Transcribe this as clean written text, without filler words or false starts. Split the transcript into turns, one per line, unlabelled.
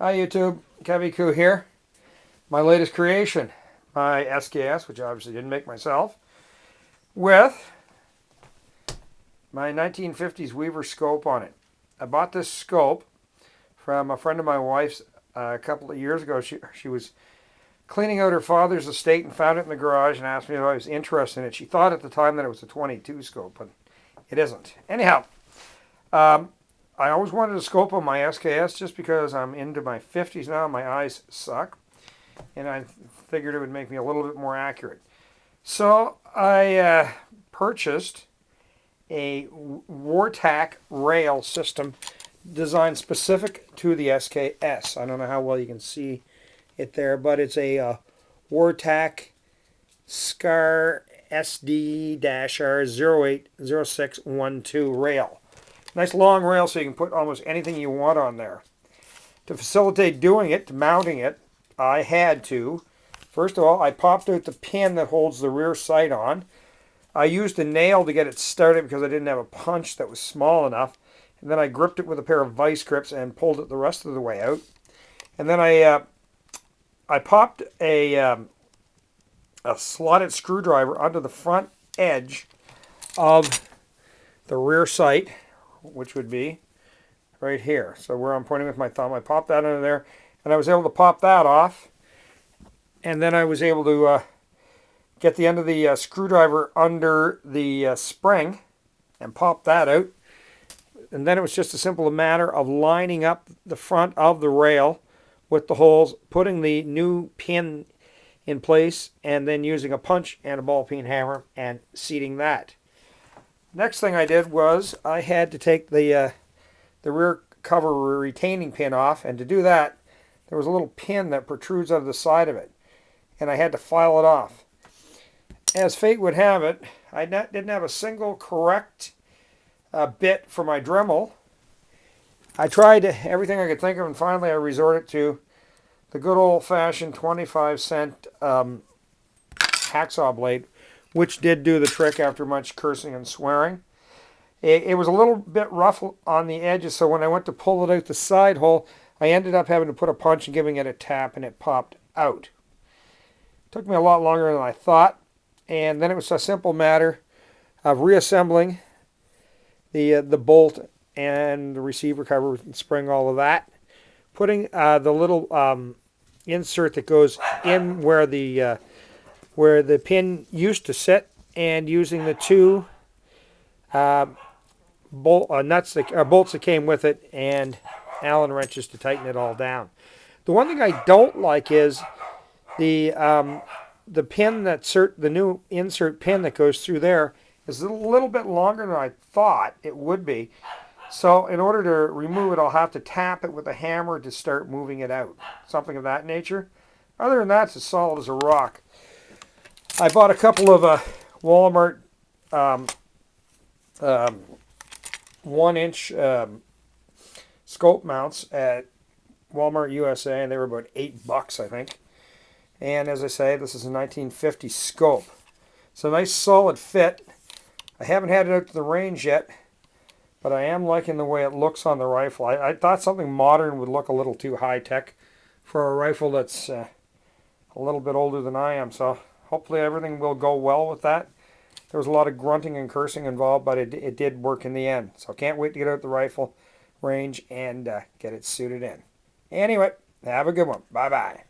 Hi YouTube, Kevy Koo here. My latest creation, my SKS, which I obviously didn't make myself, with my 1950s Weaver scope on it. I bought this scope from a friend of my wife's a couple of years ago. She was cleaning out her father's estate and found it in the garage and asked me if I was interested in it. She thought at the time that it was a 22 scope, but it isn't. Anyhow, I always wanted a scope on my SKS just because I'm into my 50s now. My eyes suck. And I figured it would make me a little bit more accurate. So I purchased a Wartak rail system designed specific to the SKS. I don't know how well you can see it there, but it's a Wartak SCAR SD-R080612 rail. Nice long rail so you can put almost anything you want on there. To facilitate doing it, mounting it, I had to, first of all, I popped out the pin that holds the rear sight on. I used a nail to get it started because I didn't have a punch that was small enough. And then I gripped it with a pair of vice grips and pulled it the rest of the way out. And then I popped a slotted screwdriver under the front edge of the rear sight, which would be right here. So where I'm pointing with my thumb, I popped that under there, and I was able to pop that off. And then I was able to get the end of the screwdriver under the spring and pop that out. And then it was just a simple matter of lining up the front of the rail with the holes, putting the new pin in place, and then using a punch and a ball peen hammer and seating that. Next thing I did was I had to take the rear cover retaining pin off, and to do that there was a little pin that protrudes out of the side of it, and I had to file it off. As fate would have it, I didn't have a single correct bit for my Dremel. I tried everything I could think of, and finally I resorted to the good old-fashioned 25-cent hacksaw blade, which did do the trick after much cursing and swearing. It was a little bit rough on the edges, so when I went to pull it out the side hole, I ended up having to put a punch and giving it a tap, and it popped out. It took me a lot longer than I thought, and then it was a simple matter of reassembling the bolt and the receiver cover and spring, all of that, putting the little insert that goes in where the pin used to sit, and using the two bolts that came with it and Allen wrenches to tighten it all down. The one thing I don't like is the pin the new insert pin that goes through there is a little bit longer than I thought it would be. So in order to remove it, I'll have to tap it with a hammer to start moving it out. Something of that nature. Other than that, it's as solid as a rock. I bought a couple of Walmart 1-inch scope mounts at Walmart USA, and they were about $8, I think. And as I say, this is a 1950 scope. It's a nice solid fit. I haven't had it out to the range yet, but I am liking the way it looks on the rifle. I thought something modern would look a little too high-tech for a rifle that's a little bit older than I am, so hopefully everything will go well with that. There was a lot of grunting and cursing involved, but it did work in the end. So can't wait to get out the rifle range and get it suited in. Anyway, have a good one. Bye-bye.